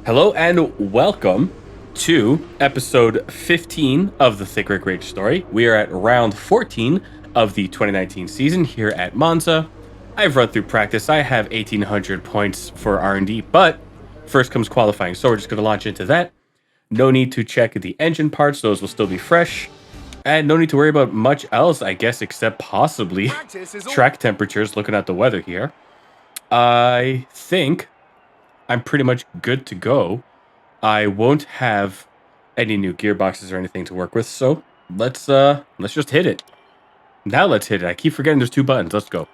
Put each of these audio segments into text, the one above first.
Hello and welcome to episode 15 of the Thicc Rage story. We are at round 14 of the 2019 season here at Monza. I've run through practice. I have 1,800 points for R&D, but first comes qualifying. So we're just going to launch into that. No need to check the engine parts. Those will still be fresh. And no need to worry about much else, I guess, except possibly track temperatures looking at the weather here. I think I'm pretty much good to go. I won't have any new gearboxes or anything to work with, so let's just hit it. Now let's hit it. I keep forgetting there's two buttons. Let's go.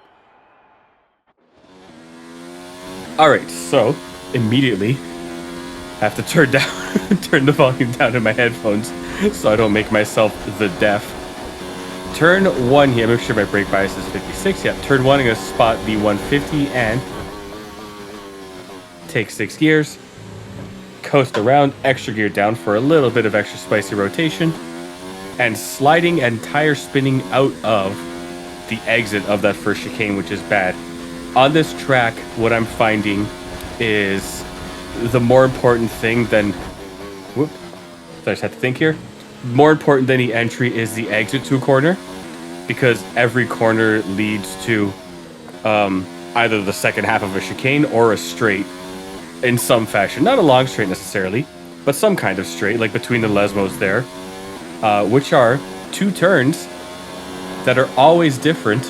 Alright, so immediately have to turn down turn the volume down in my headphones so I don't make myself the deaf. Turn one here, make sure my brake bias is 56. Yeah, turn one, I'm gonna spot the 150 and take 6 gears. Coast around, extra gear down for a little bit of extra spicy rotation, and sliding and tire spinning out of the exit of that first chicane, which is bad. On this track, what I'm finding is the more important thing than... Whoop. So I just have to think here. More important than the entry is the exit to a corner, because every corner leads to either the second half of a chicane or a straight in some fashion. Not a long straight necessarily, but some kind of straight, like between the Lesmos there, which are two turns that are always different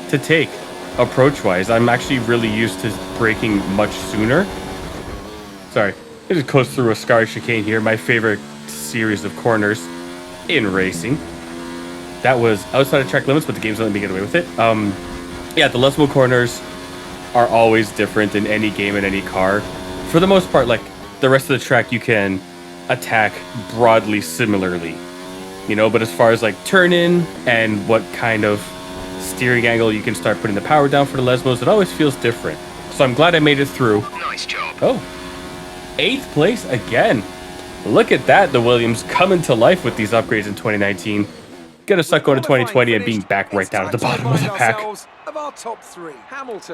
to take approach-wise. I'm actually really used to braking much sooner. Sorry, it just goes through a scar chicane here, my favorite series of corners in racing. That was outside of track limits, but the game's letting me get away with it. Yeah, the Lesmo corners are always different in any game in any car. For the most part, like the rest of the track, you can attack broadly similarly, you know, but as far as like turn in and what kind of steering angle you can start putting the power down for the Lesmos, it always feels different. So I'm glad I made it through. Nice job. Oh, 8th place again. Look at that, the Williams coming to life with these upgrades in 2019. Gonna suck going to 2020 and being back right down at the bottom of the pack.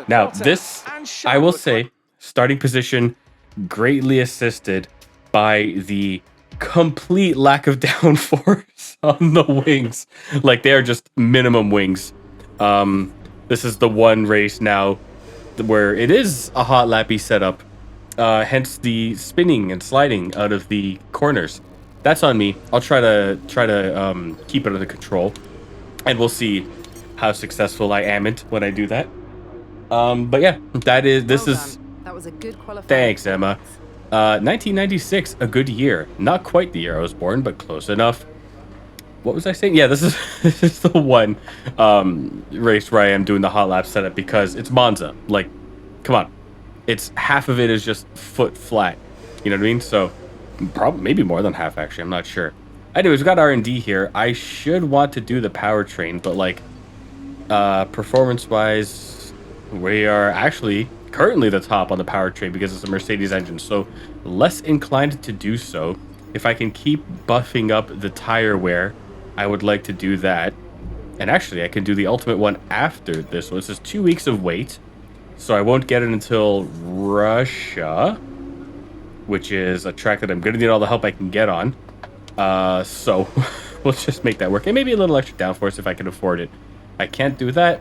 Now, this, I will say, starting position greatly assisted by the complete lack of downforce on the wings. Like, they are just minimum wings. This is the one race now where it is a hot lappy setup. Hence the spinning and sliding out of the corners. That's on me. I'll try to keep it under control, and we'll see how successful I am when I do that. But yeah, this is. That was a good qualifying. Thanks, Emma. 1996, a good year. Not quite the year I was born, but close enough. What was I saying? Yeah, this is the one race where I am doing the hot lap setup because it's Monza. Like, come on. It's half of it is just foot flat. You know what I mean? So, probably maybe more than half, actually. I'm not sure. Anyways, we got R&D here. I should want to do the powertrain, but like, performance-wise, we are actually currently the top on the powertrain because it's a Mercedes engine, so less inclined to do so. If I can keep buffing up the tire wear, I would like to do that. And actually, I can do the ultimate one after this one. This is 2 weeks of wait, so I won't get it until Russia, which is a track that I'm going to need all the help I can get on. So we'll just make that work. And maybe a little extra downforce if I can afford it. I can't do that.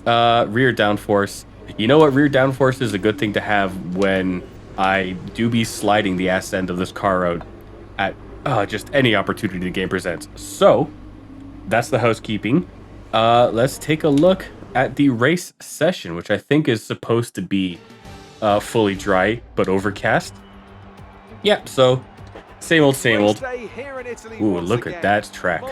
Rear downforce. You know what? Rear downforce is a good thing to have when I do be sliding the ass end of this car out at just any opportunity the game presents. So that's the housekeeping. Let's take a look at the race session, which I think is supposed to be fully dry but overcast. Yep, so same old, same old. Ooh, look at that track.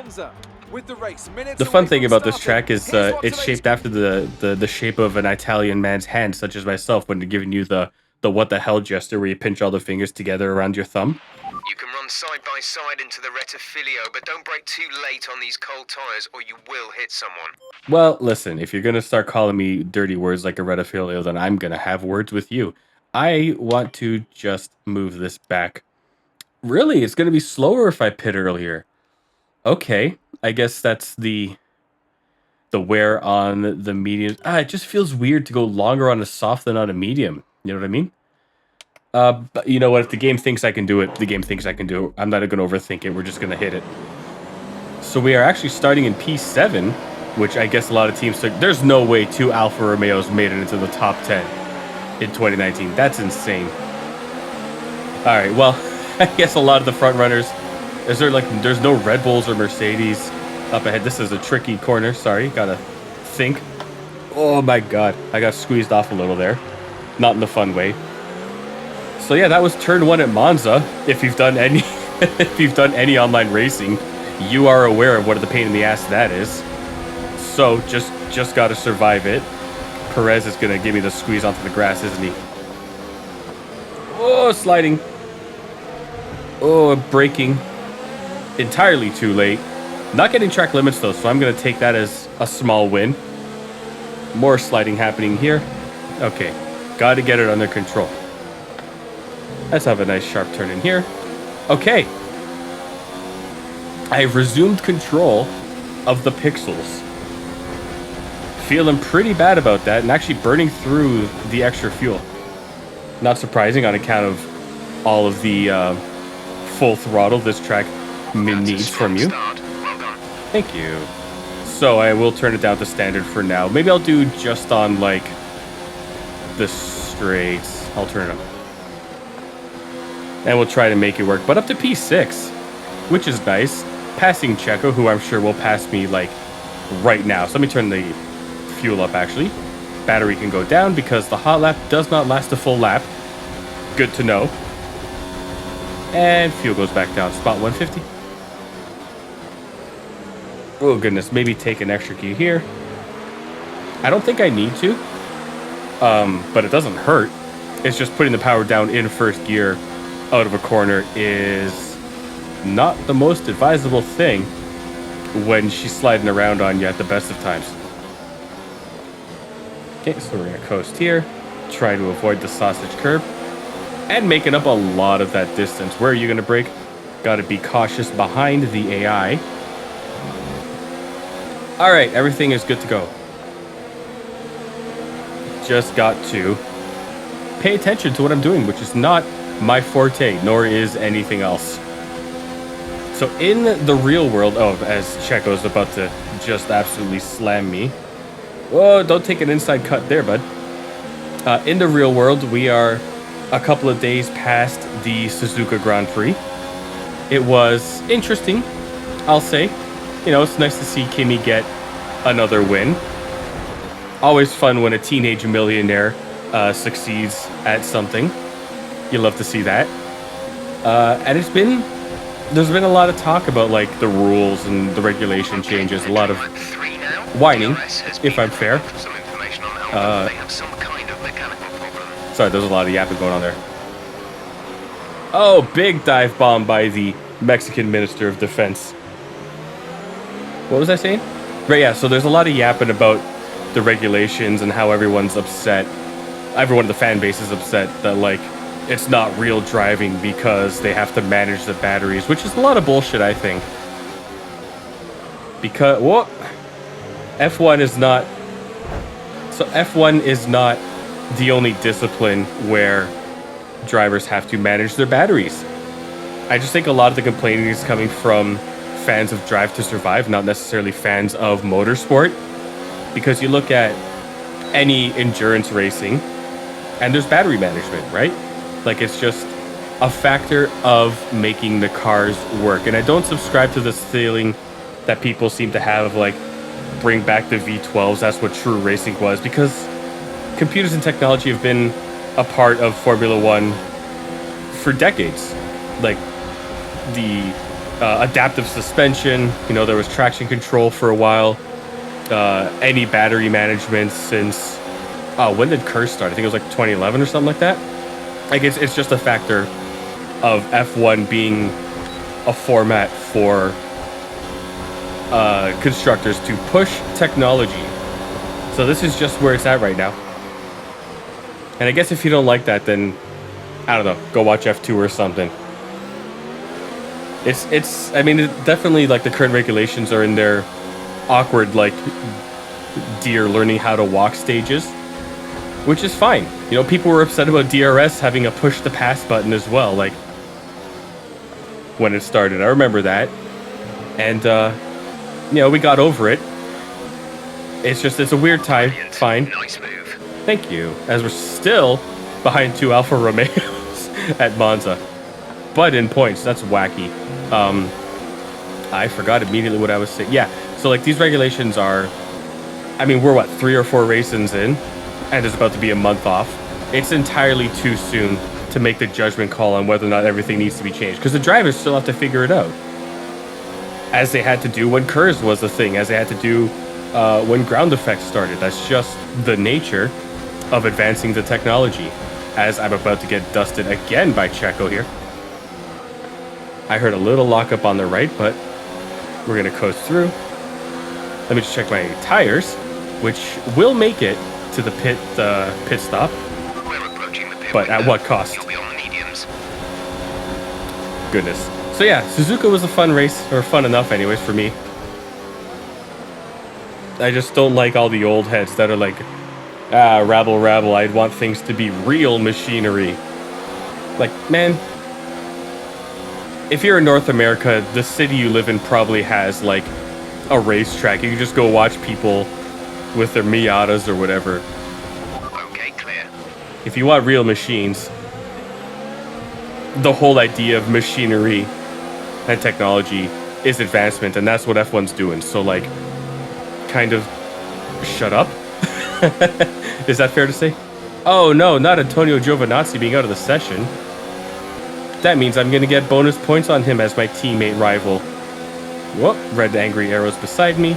The fun thing about this track is it's shaped after the shape of an Italian man's hand, such as myself, when they're giving you the what the hell gesture where you pinch all the fingers together around your thumb. You can run side by side into the Rettifilio, but don't brake too late on these cold tires or you will hit someone. Well, listen, if you're going to start calling me dirty words like a Rettifilio, then I'm going to have words with you. I want to just move this back. Really, it's going to be slower if I pit earlier. Okay, I guess that's the wear on the medium. It just feels weird to go longer on a soft than on a medium. You know what I mean? But you know what? If the game thinks I can do it, the game thinks I can do it. I'm not going to overthink it. We're just going to hit it. So we are actually starting in P7, which I guess a lot of teams took. There's no way 2 Alfa Romeos made it into the top 10 in 2019. That's insane. All right, well, I guess a lot of the front runners. There's no Red Bulls or Mercedes up ahead. This is a tricky corner. Sorry, gotta think. Oh my God, I got squeezed off a little there. Not in the fun way. So yeah, that was turn 1 at Monza. If you've done any, if you've done any online racing, you are aware of what the pain in the ass that is. So just gotta survive it. Perez is gonna give me the squeeze onto the grass, isn't he? Oh, sliding. Oh, braking. Entirely too late. Not getting track limits though, so I'm gonna take that as a small win. More sliding happening here. Okay, gotta get it under control. Let's have a nice sharp turn in here. Okay. I've resumed control of the pixels. Feeling pretty bad about that and actually burning through the extra fuel. Not surprising on account of all of the full throttle this track needs from you. Thank you. So I will turn it down to standard for now. Maybe I'll do just on like the straights. I'll turn it up. And we'll try to make it work. But up to P6, which is nice. Passing Checo, who I'm sure will pass me like right now. So let me turn the fuel up actually. Battery can go down because the hot lap does not last a full lap. Good to know. And fuel goes back down. Spot 150. Oh goodness, maybe take an extra key here. I don't think I need to. But it doesn't hurt. It's just putting the power down in first gear out of a corner is not the most advisable thing when she's sliding around on you at the best of times. Okay, so we're gonna coast here, try to avoid the sausage curb, and making up a lot of that distance. Where are you gonna brake? Gotta be cautious behind the AI. All right, everything is good to go. Just got to pay attention to what I'm doing, which is not my forte, nor is anything else. So in the real world, as Checo's about to just absolutely slam me. Whoa, don't take an inside cut there, bud. In the real world, we are a couple of days past the Suzuka Grand Prix. It was interesting, I'll say. You know, it's nice to see Kimi get another win. Always fun when a teenage millionaire succeeds at something. You love to see that. And there's been a lot of talk about like the rules and the regulation changes. A lot of whining, if I'm fair. Sorry, there's a lot of yapping going on there. Oh, big dive bomb by the Mexican Minister of Defense. What was I saying? Right, yeah, so there's a lot of yapping about the regulations and how everyone's upset. Everyone in the fan base is upset that like it's not real driving because they have to manage the batteries, which is a lot of bullshit, I think. Because F1 is not the only discipline where drivers have to manage their batteries. I just think a lot of the complaining is coming from fans of Drive to Survive, not necessarily fans of motorsport. Because you look at any endurance racing and there's battery management, right? Like it's just a factor of making the cars work. And I don't subscribe to this feeling that people seem to have of like, bring back the V12s, that's what true racing was. Because computers and technology have been a part of Formula One for decades. Like the adaptive suspension, you know, there was traction control for a while. Any battery management since, when did Curse start? I think it was like 2011 or something like that. Like it's just a factor of F1 being a format for constructors to push technology. So this is just where it's at right now. And I guess if you don't like that, then I don't know, go watch F2 or something. I mean, it definitely like the current regulations are in their awkward like deer learning how to walk stages, which is fine. You know, people were upset about DRS having a push the pass button as well, like when it started. I remember that. And, you know, we got over it. It's just, it's a weird time. Brilliant. Fine. Nice move. Thank you. As we're still behind 2 Alfa Romeos at Monza. But in points, that's wacky. I forgot immediately what I was saying. Yeah, so like these regulations are, I mean, we're what, 3 or 4 races in, and there's about to be a month off. It's entirely too soon to make the judgment call on whether or not everything needs to be changed, because the drivers still have to figure it out. As they had to do when KERS was the thing, as they had to do when ground effects started. That's just the nature of advancing the technology. As I'm about to get dusted again by Checo here. I heard a little lockup on the right, but we're going to coast through. Let me just check my tires, which will make it to the pit stop. We're approaching the pit But at window. what cost? You'll be on the mediums. Goodness. So yeah, Suzuka was a fun race, or fun enough anyways for me. I just don't like all the old heads that are like, rabble, rabble, I'd want things to be real machinery. Like, man, if you're in North America, the city you live in probably has, like, a racetrack. You can just go watch people with their Miatas or whatever. Okay, clear. If you want real machines, the whole idea of machinery and technology is advancement, and that's what F1's doing. So, like, kind of shut up. Is that fair to say? Oh no, not Antonio Giovinazzi being out of the session. That means I'm going to get bonus points on him as my teammate rival. Whoop, red angry arrows beside me.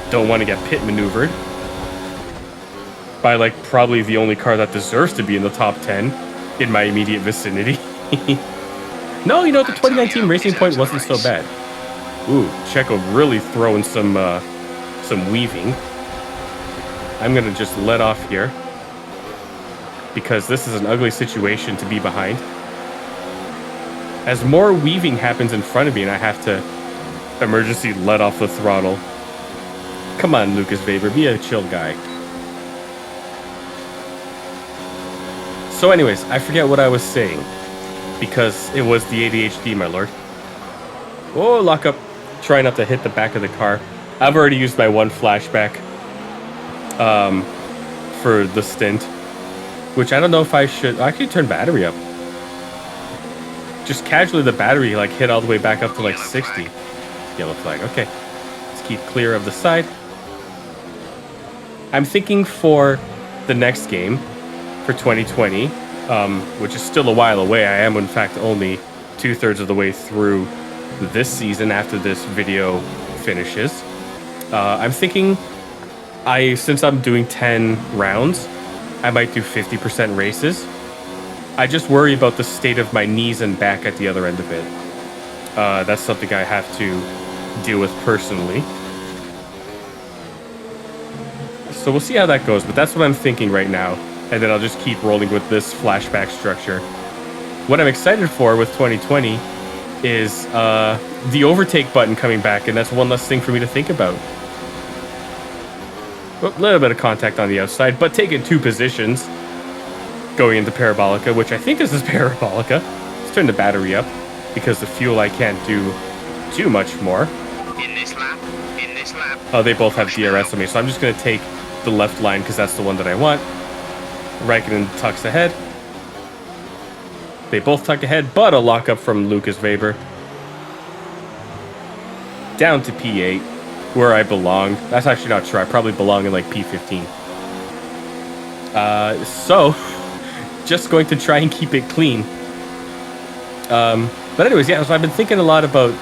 Don't want to get pit maneuvered by, like, probably the only car that deserves to be in the top 10 in my immediate vicinity. No, you know, the 2019 Racing Point wasn't so bad. Ooh, Checo really throwing some weaving. I'm going to just let off here because this is an ugly situation to be behind. As more weaving happens in front of me and I have to emergency let off the throttle. Come on, Lucas Weber, be a chill guy. So anyways, I forget what I was saying because it was the ADHD, my lord. Oh, lock up. Try not to hit the back of the car. I've already used my one flashback for the stint, which I don't know if I should actually turn battery up. Just casually, the battery like hit all the way back up to like 60. Yellow flag. Okay, let's keep clear of the side. I'm thinking for the next game for 2020, which is still a while away. I am in fact only 2/3 of the way through this season after this video finishes. I'm thinking since I'm doing 10 rounds, I might do 50% races. I just worry about the state of my knees and back at the other end of it. That's something I have to deal with personally. So we'll see how that goes, but that's what I'm thinking right now. And then I'll just keep rolling with this flashback structure. What I'm excited for with 2020 is the overtake button coming back, and that's one less thing for me to think about. A little bit of contact on the outside, but taking 2 positions going into Parabolica, which I think this is Parabolica. Let's turn the battery up because the fuel I can't do too much more. In this lap. Oh, they both have DRS on me, so I'm just going to take the left line because that's the one that I want. Raikkonen tucks ahead. They both tuck ahead, but a lockup from Lucas Weber. Down to P8, where I belong. That's actually not true. I probably belong in like P15. So, just going to try and keep it clean. But anyways, yeah, so I've been thinking a lot about,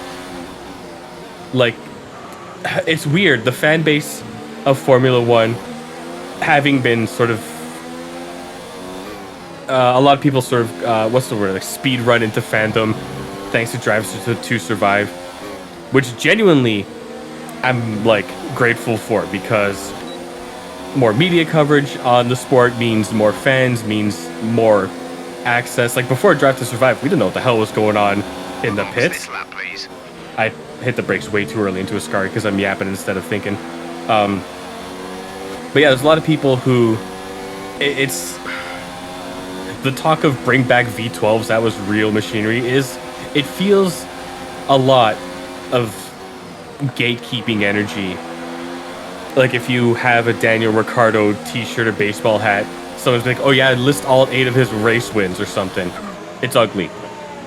like, it's weird, the fan base of Formula One having been sort of, a lot of people sort of, what's the word, like speed run into fandom thanks to Drive to Survive, which genuinely I'm, like, grateful for because more media coverage on the sport means more fans, means more access. Like, before Drive to Survive, we didn't know what the hell was going on in the pits. This lap, please. I hit the brakes way too early into a Ascari because I'm yapping instead of thinking. But yeah, there's a lot of people who it's the talk of bring back V12s. That was real machinery. It feels a lot of gatekeeping energy. Like if you have a Daniel Ricciardo t-shirt or baseball hat, someone's like, oh yeah, list all 8 of his race wins or something. It's ugly.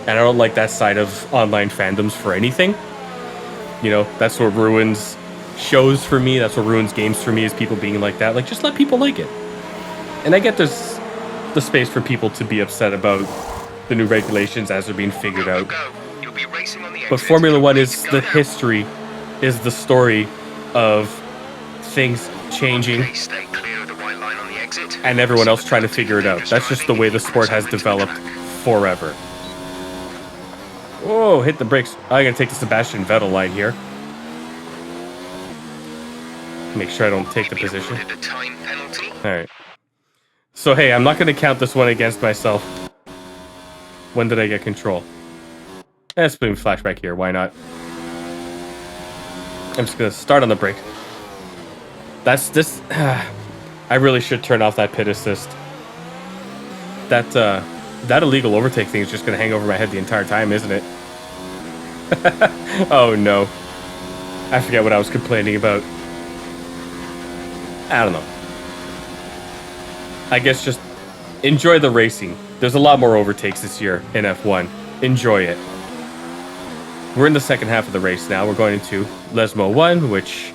And I don't like that side of online fandoms for anything. You know, that's what ruins shows for me. That's what ruins games for me, is people being like that. Like, just let people like it. And I get there's the space for people to be upset about the new regulations as they're being figured out. You'll be racing on the But exit. Formula One is the history, is the story of things changing Okay, stay clear of the white line on the exit. and everyone else trying to figure it out. That's just the way the sport has developed forever. Whoa, hit the brakes. I'm going to take the Sebastian Vettel line here. Make sure I don't take the position. A time penalty. Alright. So, hey, I'm not going to count this one against myself. When did I get control? Let's put flashback here. Why not? I'm just going to start on the brake. That's this. I really should turn off that pit assist. That illegal overtake thing is just going to hang over my head the entire time, isn't it? Oh, no. I forget what I was complaining about. I don't know. I guess just enjoy the racing. There's a lot more overtakes this year in F1. Enjoy it. We're in the second half of the race now. We're going into Lesmo 1, which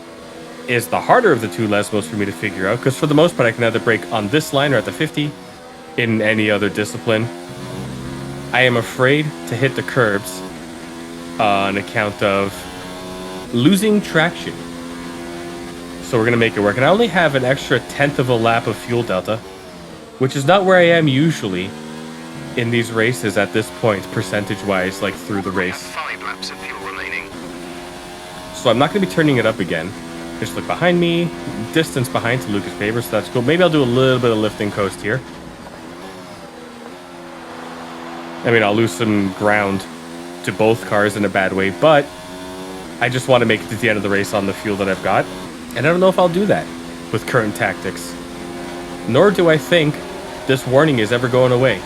is the harder of the two Lesmos for me to figure out, because for the most part I can either brake on this line or at the 50 in any other discipline. I am afraid to hit the curbs on account of losing traction. So we're going to make it work. And I only have an extra 1/10 of a lap of fuel delta, which is not where I am usually in these races at this point, percentage-wise, like through the race. 5 laps of fuel remaining. So I'm not going to be turning it up again. Just look behind me, distance behind to Lucas Faber, so that's cool. Maybe I'll do a little bit of lift and coast here. I mean, I'll lose some ground to both cars in a bad way, but I just want to make it to the end of the race on the fuel that I've got. And I don't know if I'll do that with current tactics. Nor do I think this warning is ever going away.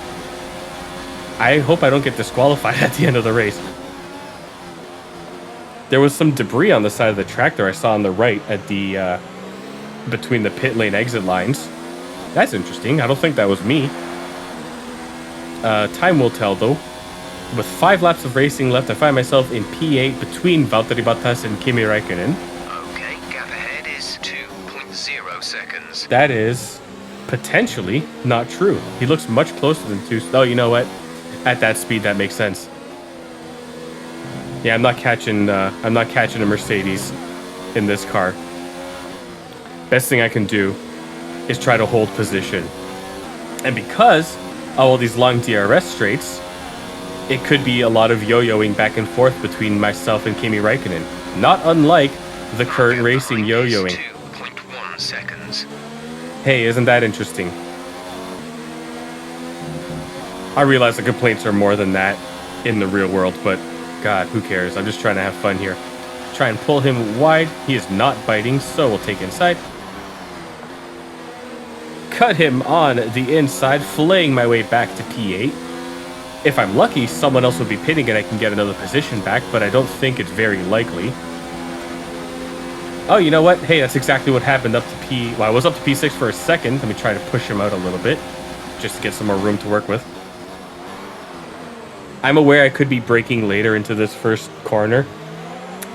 I hope I don't get disqualified at the end of the race. There was some debris on the side of the track there I saw on the right at the between the pit lane exit lines. That's interesting. I don't think that was me. Time will tell, though. With 5 laps of racing left, I find myself in P8 between Valtteri Bottas and Kimi Räikkönen. Okay, gap ahead is 2.0 seconds. That is potentially not true. He looks much closer than 2. Oh, you know what? At that speed, that makes sense. Yeah, I'm not catching a Mercedes in this car. Best thing I can do is try to hold position. And because of all these long DRS straights, it could be a lot of yo-yoing back and forth between myself and Kimi Räikkönen. Not unlike the current racing yo-yoing. 2.1 seconds. Hey, isn't that interesting? I realize the complaints are more than that in the real world, but God, who cares? I'm just trying to have fun here. Try and pull him wide. He is not biting, so we'll take inside. Cut him on the inside, filleting my way back to P8. If I'm lucky, someone else will be pitting and I can get another position back, but I don't think it's very likely. Oh, you know what? Hey, that's exactly what happened up to Well, I was up to P6 for a second. Let me try to push him out a little bit, just to get some more room to work with. I'm aware I could be braking later into this first corner.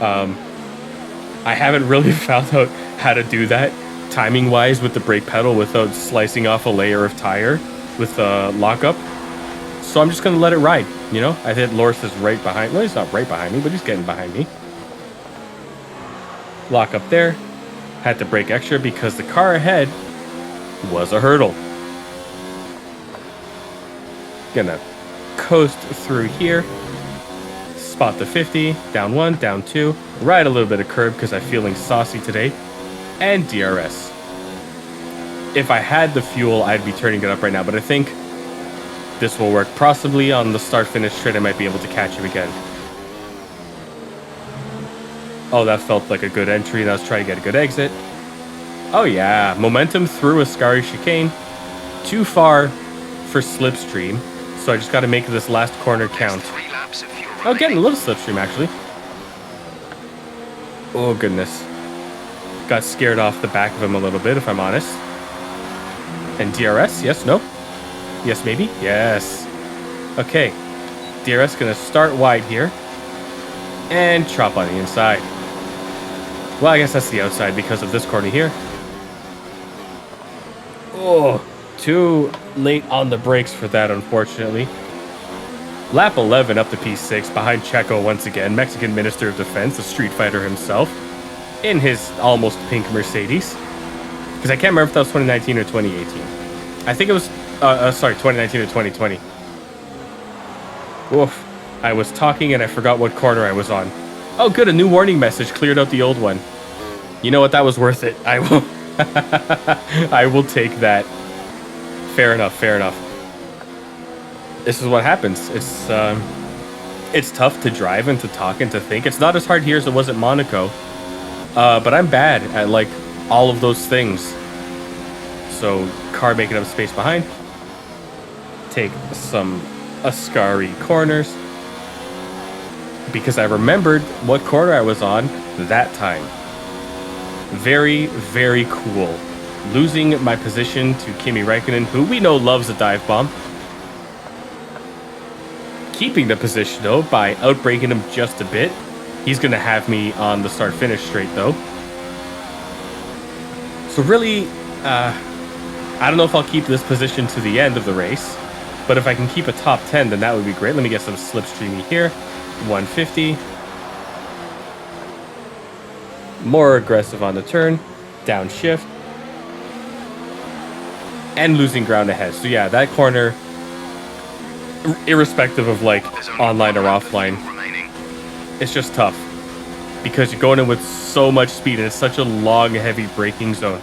I haven't really found out how to do that timing-wise with the brake pedal without slicing off a layer of tire with lockup. So I'm just going to let it ride, you know? I think Loris is right behind. Well, he's not right behind me, but he's getting behind me. Lock up there. Had to brake extra because the car ahead was a hurdle. Gonna coast through here. Spot the 50. Down 1, down 2. Ride a little bit of curb because I'm feeling saucy today. And DRS. If I had the fuel, I'd be turning it up right now, but I think this will work. Possibly on the start-finish straight, I might be able to catch him again. Oh, that felt like a good entry. Now let's try to get a good exit. Oh yeah, momentum through Ascari chicane. too far for slipstream, so I just got to make this last corner count. 3 laps of fuel Oh, getting a remaining. little slipstream, actually. Oh, goodness. Got scared off the back of him a little bit, if I'm honest. And DRS? Yes, no? Yes, maybe? Yes. Okay. DRS going to start wide here. And chop on the inside. Well, I guess that's the outside because of this corner here. Oh, too late on the brakes for that, unfortunately. Lap 11 up to P6 behind Checo once again, Mexican Minister of Defense, the Street Fighter himself, in his almost pink Mercedes. Because I can't remember if that was 2019 or 2018. I think it was, 2019 or 2020. Oof. I was talking and I forgot what corner I was on. Oh, good, a new warning message cleared out the old one. You know what, that was worth it. I will, I will take that. Fair enough, fair enough. This is what happens. It's tough to drive and to talk and to think. It's not as hard here as it was at Monaco. But I'm bad at, like, all of those things. So, car making up space behind. Take some Ascari corners. Because I remembered what corner I was on that time. Very, very cool. Losing my position to Kimi Räikkönen, who we know loves a dive bomb. Keeping the position, though, by outbraking him just a bit. He's going to have me on the start-finish straight, though. So really, I don't know if I'll keep this position to the end of the race. But if I can keep a top 10, then that would be great. Let me get some slipstreamy here. 150. More aggressive on the turn. Downshift. And losing ground ahead. So yeah, that corner, irrespective of like online or offline, it's just tough. Because you're going in with so much speed and it's such a long, heavy braking zone.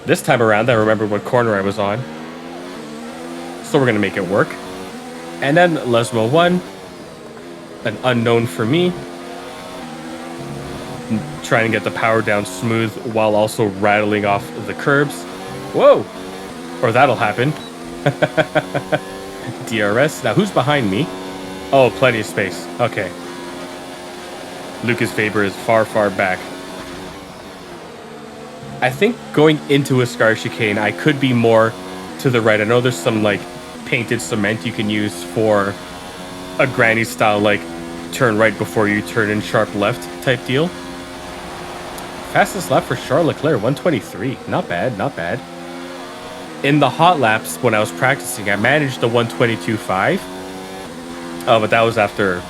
This time around, I remembered what corner I was on. So we're going to make it work. And then Lesmo 1. An unknown for me. Trying to get the power down smooth while also rattling off the curbs. Whoa! Or that'll happen. DRS. Now, who's behind me? Oh, plenty of space. Okay. Lucas Faber is far, far back. I think going into a Scar chicane, I could be more to the right. I know there's some, like, painted cement you can use for a granny style, like, turn right before you turn in sharp left type deal. Fastest lap for Charles Leclerc, 123. Not bad, not bad. In the hot laps, when I was practicing, I managed the 122.5. Oh, but that was after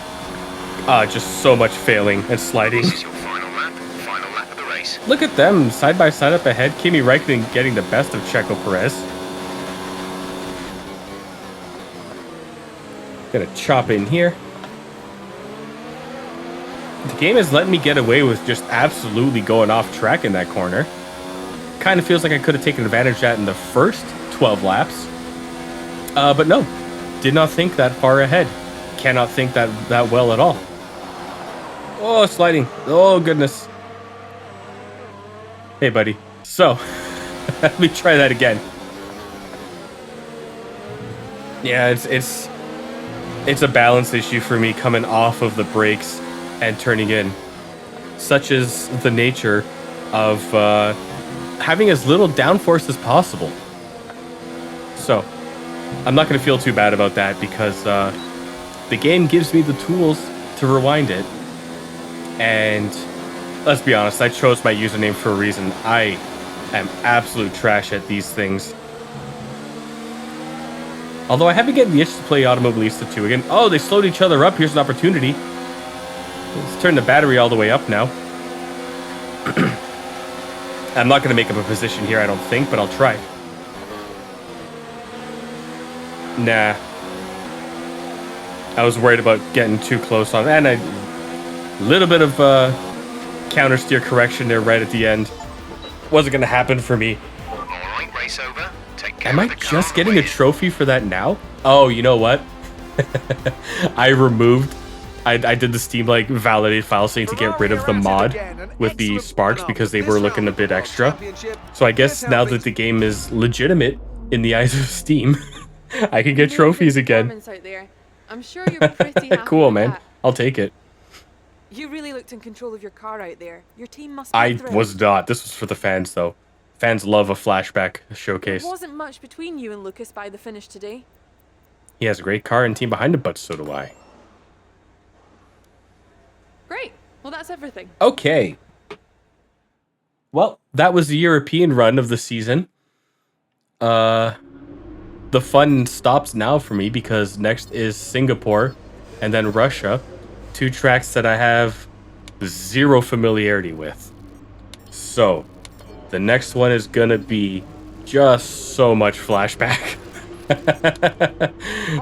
just so much failing and sliding. This is your final lap of the race. Look at them, side by side up ahead. Kimi Räikkönen getting the best of Checo Perez. Gonna chop in here. The game is letting me get away with just absolutely going off track in that corner. Kind of feels like I could have taken advantage of that in the first 12 laps. But no, did not think that far ahead. Cannot think that well at all. Oh, sliding. Oh, goodness. Hey, buddy. So, let me try that again. Yeah, it's a balance issue for me coming off of the brakes and turning in. Such is the nature of having as little downforce as possible. So, I'm not going to feel too bad about that because the game gives me the tools to rewind it. And let's be honest, I chose my username for a reason. I am absolute trash at these things. Although I have been getting the itch to play Automobilista 2 again. Oh, they slowed each other up. Here's an opportunity. Let's turn the battery all the way up now. I'm not going to make up a position here, I don't think, but I'll try. Nah. I was worried about getting too close on it. And a little bit of counter steer correction there right at the end. Wasn't going to happen for me. All right, race over. Take care Am I of the car just on the getting way a in. trophy for that now? Oh, you know what? I removed I did the Steam like validate file saying to get rid of the mod with the sparks because they were looking a bit extra. So I guess now that the game is legitimate in the eyes of Steam, I can get trophies again. Out there. I'm sure you're pretty happy Cool, with man. that. I'll take it. You really looked in control of your car out there. Your team must be I thrilled. was not. This was for the fans, though. Fans love a flashback showcase. There wasn't much between you and Lucas by the finish today. He has a great car and team behind him, but so do I. Great. Well, that's everything. Okay. Well, that was the European run of the season. The fun stops now for me because next is Singapore and then Russia. 2 tracks that I have zero familiarity with. So, the next one is gonna be just so much flashback.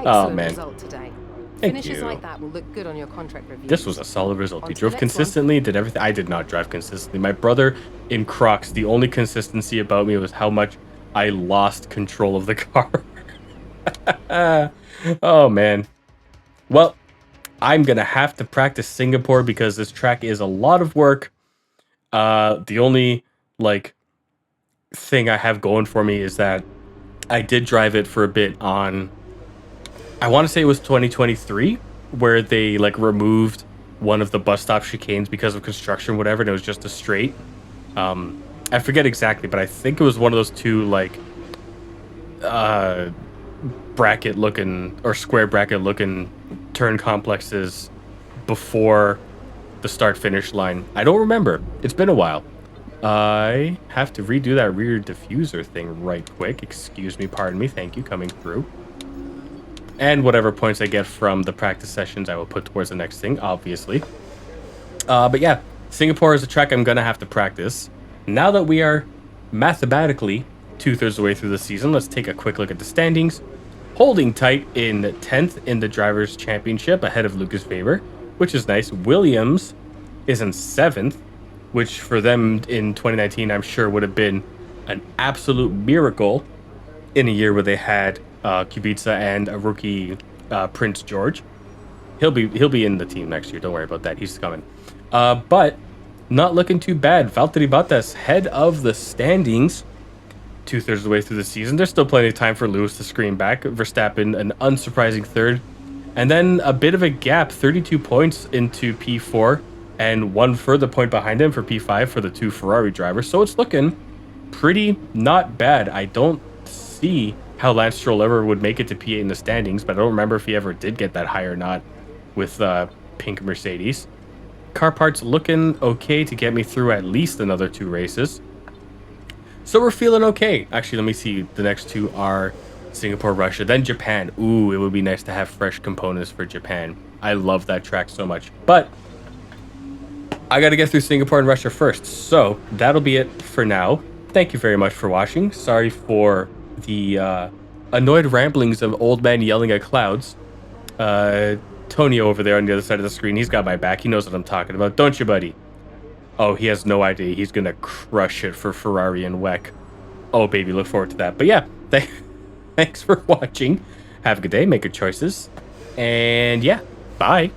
Oh, man. Result today. Thank Finishes you. like that will look good on your contract review. This was a solid result. On He to drove the next one. consistently, did everything. I did not drive consistently. My brother in Crocs, the only consistency about me was how much I lost control of the car. Oh, man. Well, I'm going to have to practice Singapore because this track is a lot of work. The only, like, thing I have going for me is that I did drive it for a bit on, I want to say it was 2023, where they like removed one of the bus stop chicanes because of construction, whatever, and it was just a straight. I forget exactly, but I think it was one of those 2 like bracket looking or square bracket looking turn complexes before the start finish line. I don't remember. It's been a while. I have to redo that rear diffuser thing right quick. Excuse me, pardon me. Thank you, coming through. And whatever points I get from the practice sessions, I will put towards the next thing, obviously. But yeah, Singapore is a track I'm going to have to practice. Now that we are mathematically 2/3 of the way through the season, let's take a quick look at the standings. Holding tight in 10th in the Drivers' Championship ahead of Lucas Faber, which is nice. Williams is in 7th, which for them in 2019, I'm sure would have been an absolute miracle in a year where they had Kubica and a rookie Prince George. He'll be in the team next year. Don't worry about that. He's coming. But not looking too bad. Valtteri Bottas head of the standings, 2/3 of the way through the season. There's still plenty of time for Lewis to scream back. Verstappen, an unsurprising 3rd. And then a bit of a gap, 32 points into P4 and 1 further point behind him for P5 for the 2 Ferrari drivers. So it's looking pretty not bad. I don't see how Lance Stroll ever would make it to P8 in the standings, but I don't remember if he ever did get that high or not with pink Mercedes. Car parts looking okay to get me through at least another 2 races. So we're feeling okay. Actually, let me see. The next 2 are Singapore, Russia, then Japan. Ooh, it would be nice to have fresh components for Japan. I love that track so much. But I got to get through Singapore and Russia first. So that'll be it for now. Thank you very much for watching. Sorry for the annoyed ramblings of old man yelling at clouds. Tony over there on the other side of the screen, he's got my back. He knows what I'm talking about. Don't you, buddy? Oh, he has no idea. He's going to crush it for Ferrari and WEC. Oh, baby, look forward to that. But yeah, thanks for watching. Have a good day. Make good choices. And yeah, bye.